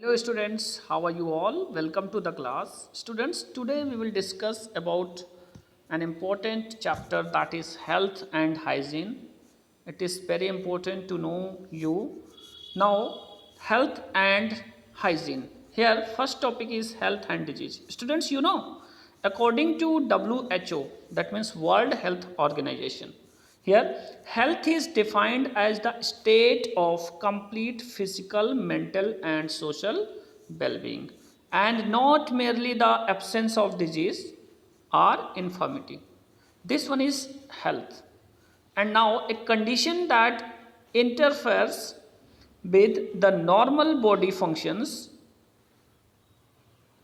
Hello students, how are you all? Welcome to the class. Students, today we will discuss about an important chapter, that is health and hygiene. It is very important to know you. Now, health and hygiene. Here, first topic is health and disease. Students, according to WHO, that means World Health Organization, here, health is defined as the state of complete physical, mental, and social well being, and not merely the absence of disease or infirmity. This one is health. And now, a condition that interferes with the normal body functions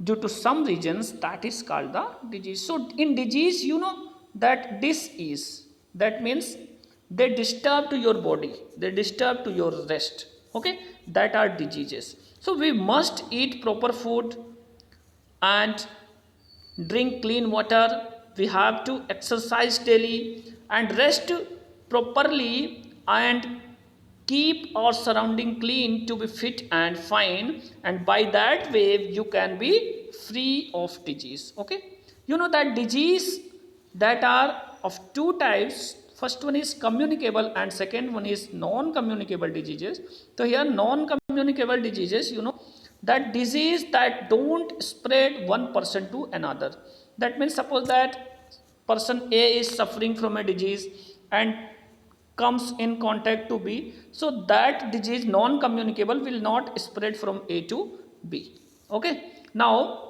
due to some regions, that is called the disease. So in disease, that this is, that means they disturb to your body, they disturb to your rest, okay, that are diseases. So we must eat proper food and drink clean water. We have to exercise daily and rest properly and keep our surrounding clean to be fit and fine, and by that way you can be free of disease. Okay, you know that disease that are of two types. First one is communicable and second one is non communicable diseases. So here non communicable diseases, that disease that don't spread one person to another. That means suppose that person A is suffering from a disease and comes in contact to B, so that disease non communicable will not spread from A to B. Okay, now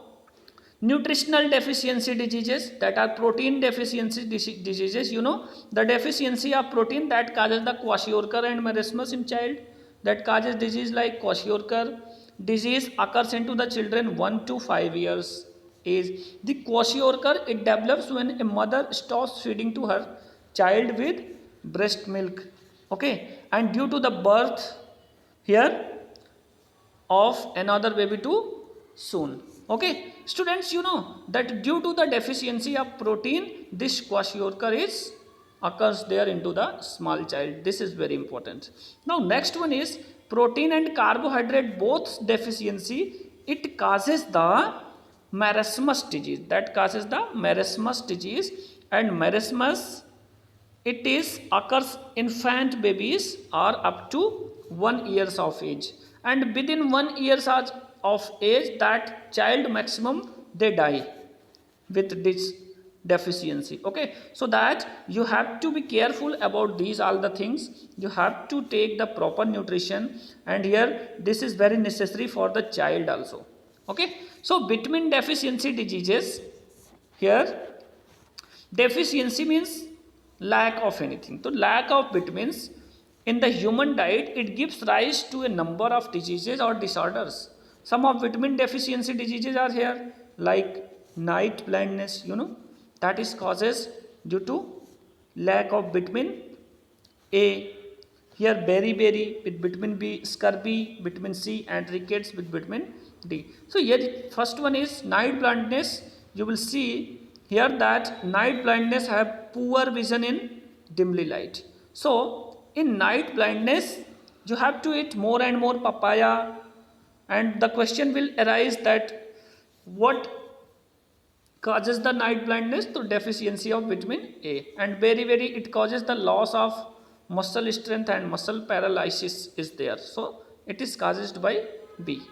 nutritional deficiency diseases, that are protein deficiency diseases, the deficiency of protein that causes the kwashiorkor and marasmus in child, that causes disease like kwashiorkor. Disease occurs into the children 1 to 5 years age. The kwashiorkor, it develops when a mother stops feeding to her child with breast milk, okay, and due to the birth here of another baby too soon. Okay, students, that due to the deficiency of protein, this kwashiorkor is occurs there into the small child. This is very important. Now next one is protein and carbohydrate both deficiency. It causes the marasmus disease. That causes the marasmus disease, and marasmus, it is occurs infant babies are up to 1 years of age, and within 1 years of age, that child maximum they die with this deficiency. Okay, so that you have to be careful about these all the things. You have to take the proper nutrition, and here this is very necessary for the child also. Okay, so vitamin deficiency diseases, here deficiency means lack of anything. So lack of vitamins in the human diet, it gives rise to a number of diseases or disorders. Some of vitamin deficiency diseases are here, like night blindness, that is causes due to lack of vitamin A. Here beriberi with vitamin B, scurvy, vitamin C, and rickets with vitamin D. So here first one is night blindness. You will see here that night blindness have poor vision in dimly light. So in night blindness, you have to eat more and more papaya, and the question will arise that what causes the night blindness? To deficiency of vitamin A, and very it causes the loss of muscle strength and muscle paralysis is there. So it is caused by B.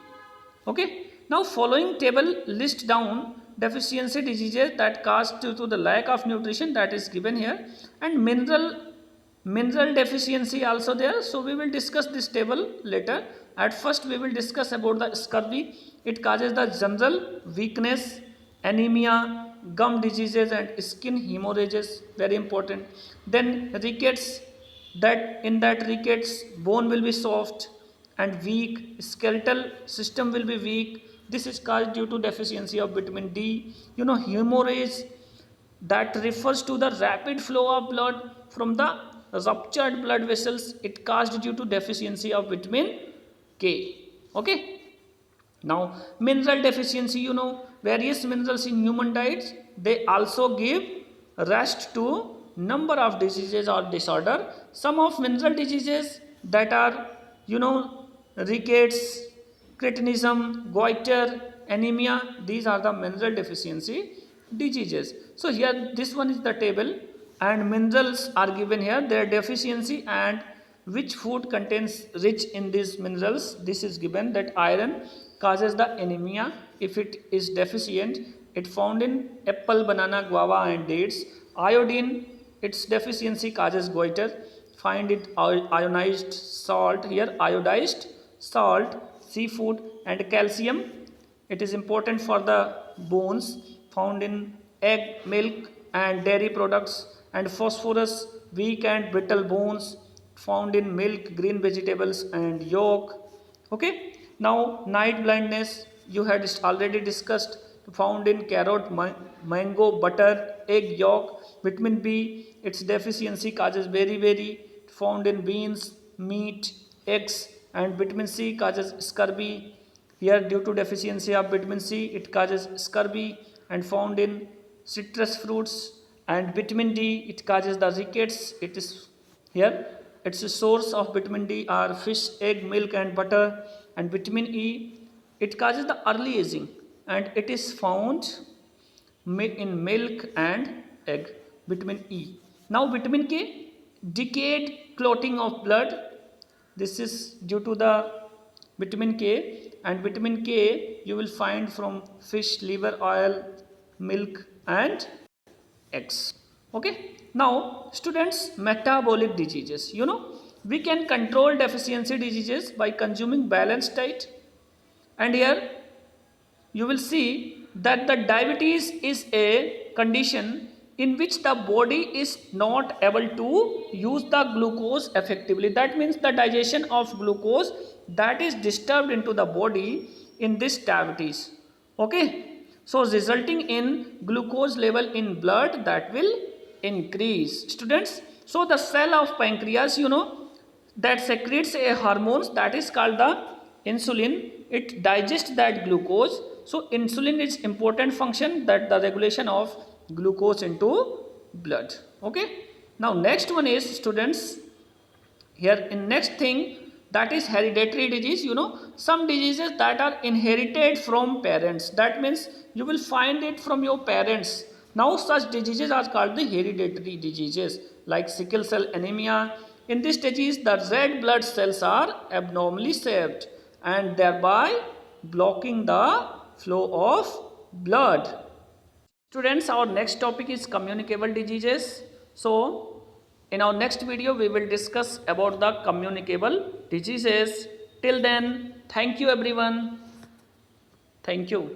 Okay. Now following table list down deficiency diseases that caused due to the lack of nutrition, that is given here, and mineral deficiency also there. So we will discuss this table later. At first we will discuss about the scurvy. It causes the general weakness, anemia, gum diseases, and skin hemorrhages, very important. Then rickets, that in that rickets bone will be soft and weak, skeletal system will be weak. This is caused due to deficiency of vitamin D. Hemorrhage, that refers to the rapid flow of blood from the ruptured blood vessels. It caused due to deficiency of vitamin K. Okay. Now mineral deficiency, various minerals in human diets, they also give rise to number of diseases or disorder. Some of mineral diseases that are, rickets, cretinism, goiter, anemia. These are the mineral deficiency diseases. So here this one is the table and minerals are given here, their deficiency and which food contains rich in these minerals. This is given that iron causes the anemia if it is deficient. It found in apple, banana, guava and dates. Iodine, its deficiency causes goiter. Find it ionized salt here, iodized salt, seafood and calcium. It is important for the bones, found in egg, milk and dairy products. And phosphorus, weak and brittle bones, found in milk, green vegetables and yolk. Okay. Now night blindness you had already discussed, found in carrot, mango, butter, egg yolk. Vitamin B, its deficiency causes beriberi, found in beans, meat, eggs. And vitamin C causes scurvy. Here due to deficiency of vitamin C it causes scurvy and found in citrus fruits. And vitamin D, it causes the rickets. It is here, its a source of vitamin D are fish, egg, milk and butter. And vitamin E, it causes the early aging and it is found in milk and egg. Vitamin E. Now vitamin K, decayed clotting of blood. This is due to the vitamin K, and vitamin K you will find from fish, liver oil, milk and eggs. Okay. Now students, metabolic diseases. We can control deficiency diseases by consuming balanced diet. And here you will see that the diabetes is a condition in which the body is not able to use the glucose effectively. That means the digestion of glucose that is disturbed into the body in this diabetes. Okay. So resulting in glucose level in blood that will increase. Students, so the cell of pancreas, that secretes a hormones that is called the insulin. It digests that glucose. So insulin is important function, that the regulation of glucose into blood. Okay. Now next one is, students, here in next thing, that is hereditary disease. Some diseases that are inherited from parents, that means you will find it from your parents. Now such diseases are called the hereditary diseases, like sickle cell anemia. In this disease the red blood cells are abnormally shaped and thereby blocking the flow of blood. Students, our next topic is communicable diseases. So in our next video we will discuss about the communicable diseases. Till then, thank you everyone. Thank you.